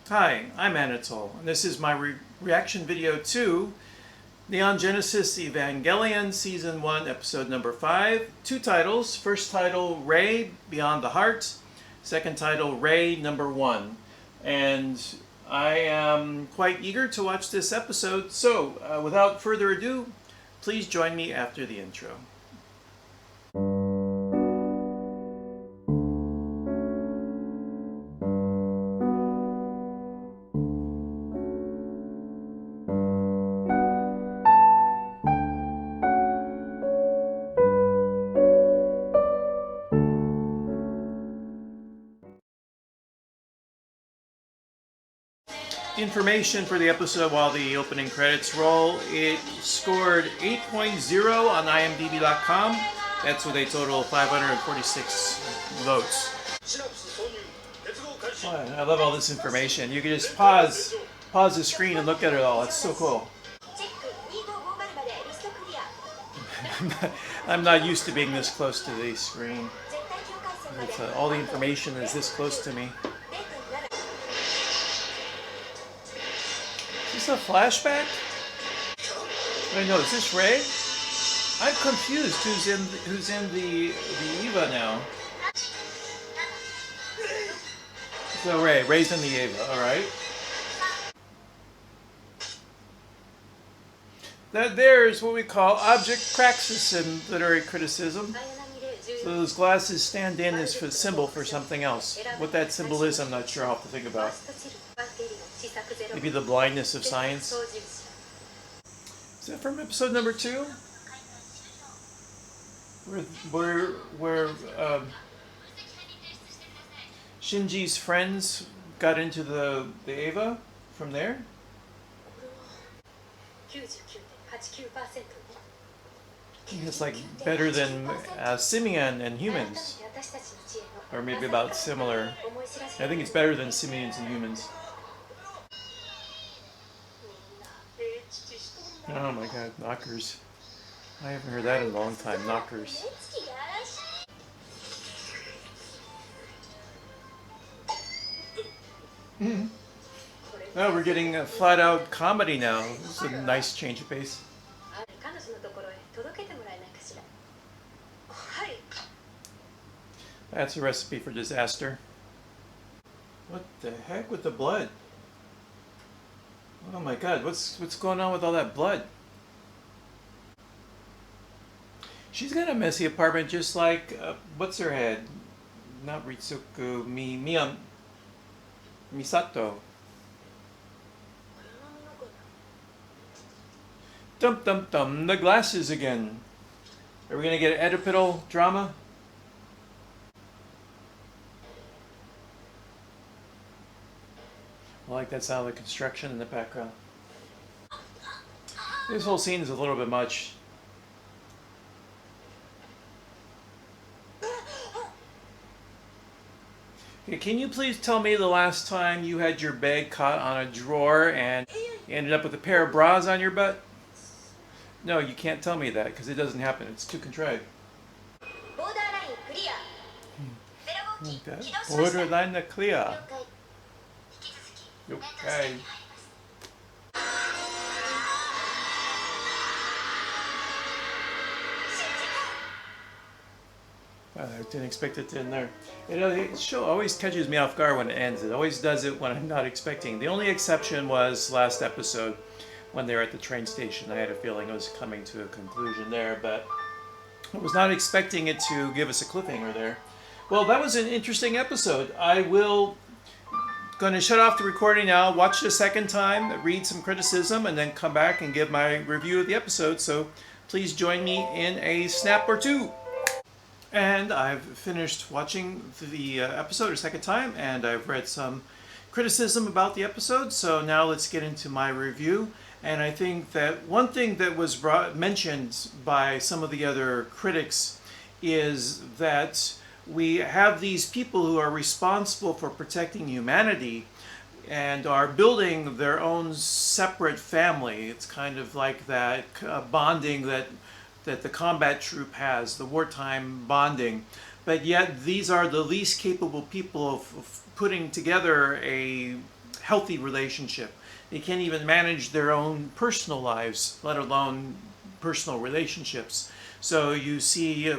Hi, I'm Anatole, and this is my reaction video to Neon Genesis Evangelion Season 1, Episode number 5. Two titles. First title, Ray, Beyond the Heart. Second title, Ray number 1. And I am quite eager to watch this episode, so without further ado, please join me after the intro. Information for the episode while the opening credits roll. It scored 8.0 on imdb.com. That's with a total of 546 votes. Oh, I love all this information. You can just pause the screen and look at it all. It's so cool. I'm not used to being this close to the screen. All the information is this close to me. Is this a flashback? Wait, no, is this Ray? I'm confused. Who's in the Eva now? So Ray's in the Eva. All right. There's what we call object praxis in literary criticism. So those glasses stand in as a symbol for something else. What that symbol is, I'm not sure. I'll have to think about. Maybe the blindness of science. Is that from episode number 2? Where Shinji's friends got into the Eva from there? It's like better than simian and humans. Or maybe about similar. I think it's better than simians and humans. Oh my god, knockers. I haven't heard that in a long time, knockers. Oh, we're getting a flat out comedy now. This is a nice change of pace. That's a recipe for disaster. What the heck with the blood? Oh my god, what's going on with all that blood? She's got a messy apartment just like, what's her head? Not Ritsuko, Misato. Dum dum dum, the glasses again. Are we gonna get an Oedipal drama? I like that sound of the construction in the background. This whole scene is a little bit much. Okay, can you please tell me the last time you had your bag caught on a drawer and you ended up with a pair of bras on your butt? No, you can't tell me that because it doesn't happen. It's too contrived. Borderline clear. Okay. I didn't expect it to end there. You know, the show always catches me off guard when it ends. It always does it when I'm not expecting. The only exception was last episode when they were at the train station. I had a feeling it was coming to a conclusion there, but I was not expecting it to give us a cliffhanger there. Well, that was an interesting episode. I will going to shut off the recording now, watch it a second time, read some criticism, and then come back and give my review of the episode. So please join me in a snap or two. And I've finished watching the episode a second time, and I've read some criticism about the episode. So now let's get into my review. And I think that one thing that was mentioned by some of the other critics is that we have these people who are responsible for protecting humanity and are building their own separate family. It's kind of like that bonding that the combat troop has, the wartime bonding. But yet these are the least capable people of putting together a healthy relationship. They can't even manage their own personal lives, let alone personal relationships. So you see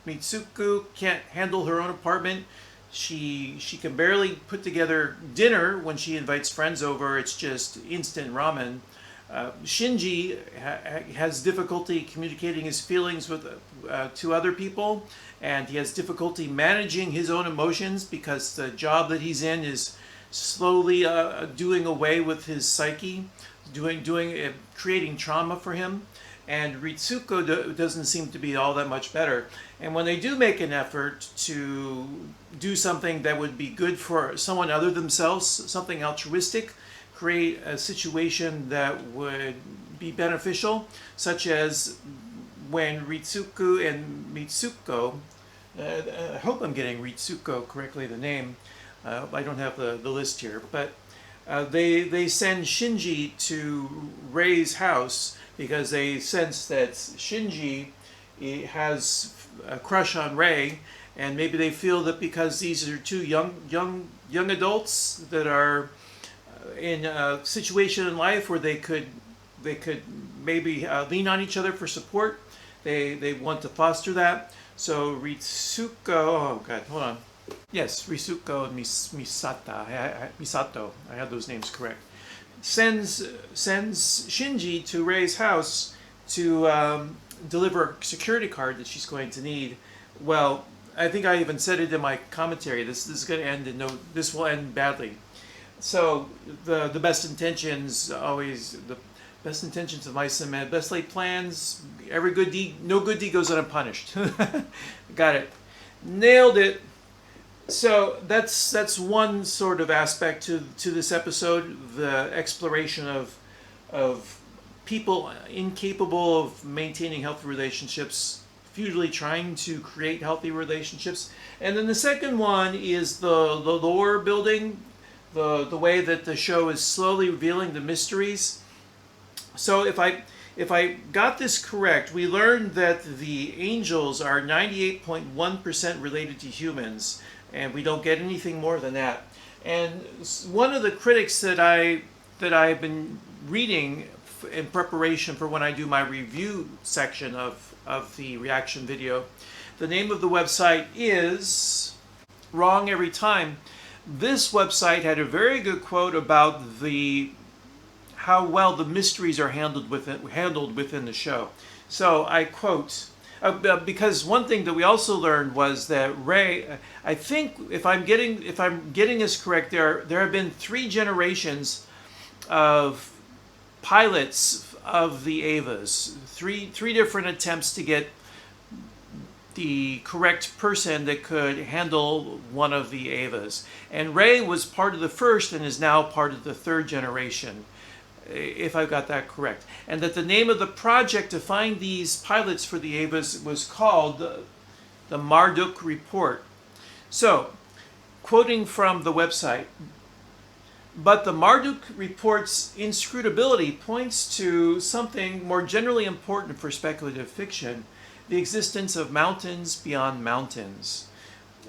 Mitsuko can't handle her own apartment. She can barely put together dinner when she invites friends over. It's just instant ramen. Shinji has difficulty communicating his feelings with to other people, and he has difficulty managing his own emotions because the job that he's in is slowly doing away with his psyche, creating trauma for him. And Ritsuko doesn't seem to be all that much better. And when they do make an effort to do something that would be good for someone other than themselves, something altruistic, create a situation that would be beneficial, such as when Ritsuko and Mitsuko, I hope I'm getting Ritsuko correctly, the name, I don't have the list here, but they send Shinji to Rei's house because they sense that Shinji has a crush on Rei, and maybe they feel that because these are two young adults that are in a situation in life where they could maybe lean on each other for support. They want to foster that. So Ritsuko, oh God, hold on. Yes, Ritsuko and Misato, I have those names correct, sends Shinji to Rei's house to deliver a security card that she's going to need. Well, I think I even said it in my commentary. This is going to end in this will end badly. So the best intentions always, the best intentions of mice and men, best laid plans, every good deed, no good deed goes unpunished. Got it. Nailed it. So that's one sort of aspect to this episode, the exploration of people incapable of maintaining healthy relationships, futilely trying to create healthy relationships. And then the second one is the lore building, the way that the show is slowly revealing the mysteries. So if I got this correct, we learned that the angels are 98.1% related to humans, and we don't get anything more than that. And one of the critics that I've been reading in preparation for when I do my review section of the reaction video, the name of the website is Wrong Every Time. This website had a very good quote about how well the mysteries are handled within the show. So I quote, because one thing that we also learned was that Rei, I think if I'm getting this correct, there have been 3 generations of pilots of the Evas, three different attempts to get the correct person that could handle one of the Evas. And Rei was part of the first and is now part of the 3rd generation, if I've got that correct. And that the name of the project to find these pilots for the Evas was called the Marduk Report. So, quoting from the website, but the Marduk Report's inscrutability points to something more generally important for speculative fiction, the existence of mountains beyond mountains,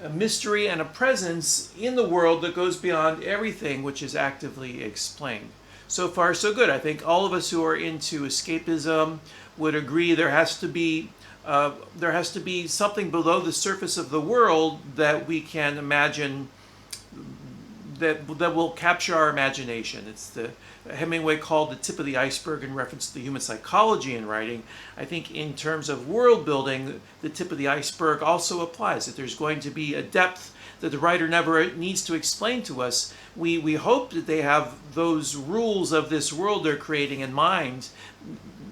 a mystery and a presence in the world that goes beyond everything which is actively explained. So far, so good. I think all of us who are into escapism would agree there has to be something below the surface of the world that we can imagine that will capture our imagination. It's the Hemingway called the tip of the iceberg in reference to the human psychology in writing. I think in terms of world building, the tip of the iceberg also applies. That there's going to be a depth that the writer never needs to explain to us. We hope that they have those rules of this world they're creating in mind,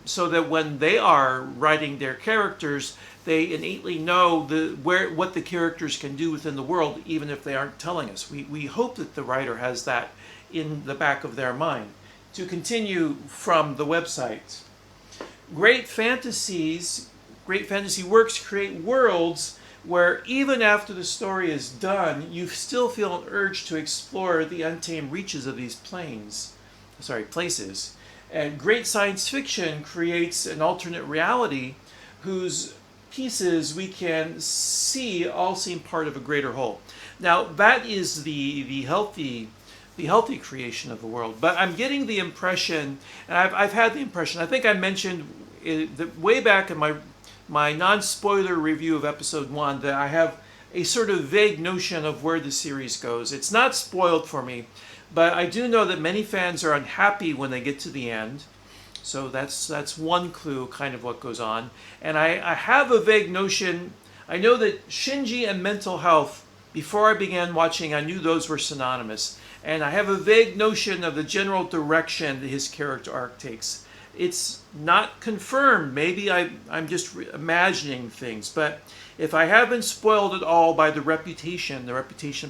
so that when they are writing their characters, they innately know what the characters can do within the world, even if they aren't telling us. We hope that the writer has that in the back of their mind. To continue from the website, great fantasy works create worlds where even after the story is done, you still feel an urge to explore the untamed reaches of these places. And great science fiction creates an alternate reality whose pieces we can see all seem part of a greater whole. Now that is the healthy the healthy creation of the world. But I'm getting the impression, and I've had the impression, I think I mentioned way back in my non-spoiler review of episode 1, that I have a sort of vague notion of where the series goes. It's not spoiled for me, but I do know that many fans are unhappy when they get to the end. So that's one clue, kind of what goes on. And I have a vague notion. I know that Shinji and mental health, before I began watching, I knew those were synonymous. And I have a vague notion of the general direction that his character arc takes. It's not confirmed. Maybe I'm just imagining things. But if I haven't spoiled it all by the reputation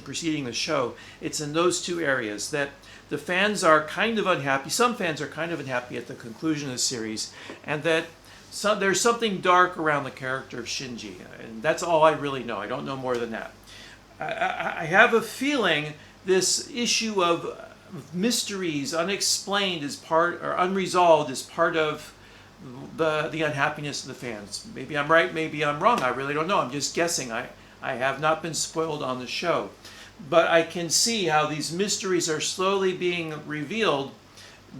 preceding the show, it's in those two areas that the fans are kind of unhappy. Some fans are kind of unhappy at the conclusion of the series, and that there's something dark around the character of Shinji. And that's all I really know. I don't know more than that. I have a feeling this issue of mysteries, unexplained, is part, or unresolved, is part of the unhappiness of the fans. Maybe I'm right, maybe I'm wrong. I really don't know. I'm just guessing. I have not been spoiled on the show. But I can see how these mysteries are slowly being revealed,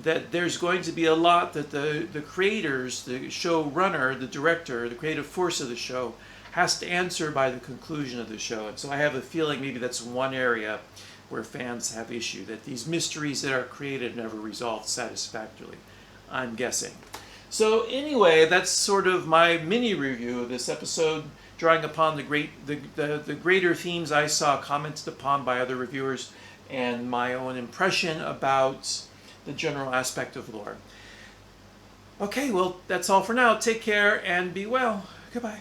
that there's going to be a lot that the creators, the showrunner, the director, the creative force of the show has to answer by the conclusion of the show. And so I have a feeling maybe that's one area where fans have issue, that these mysteries that are created never resolved satisfactorily. I'm guessing. So anyway, that's sort of my mini review of this episode, drawing upon the greater themes I saw commented upon by other reviewers and my own impression about the general aspect of lore. Okay, well, that's all for now. Take care and be well. Goodbye.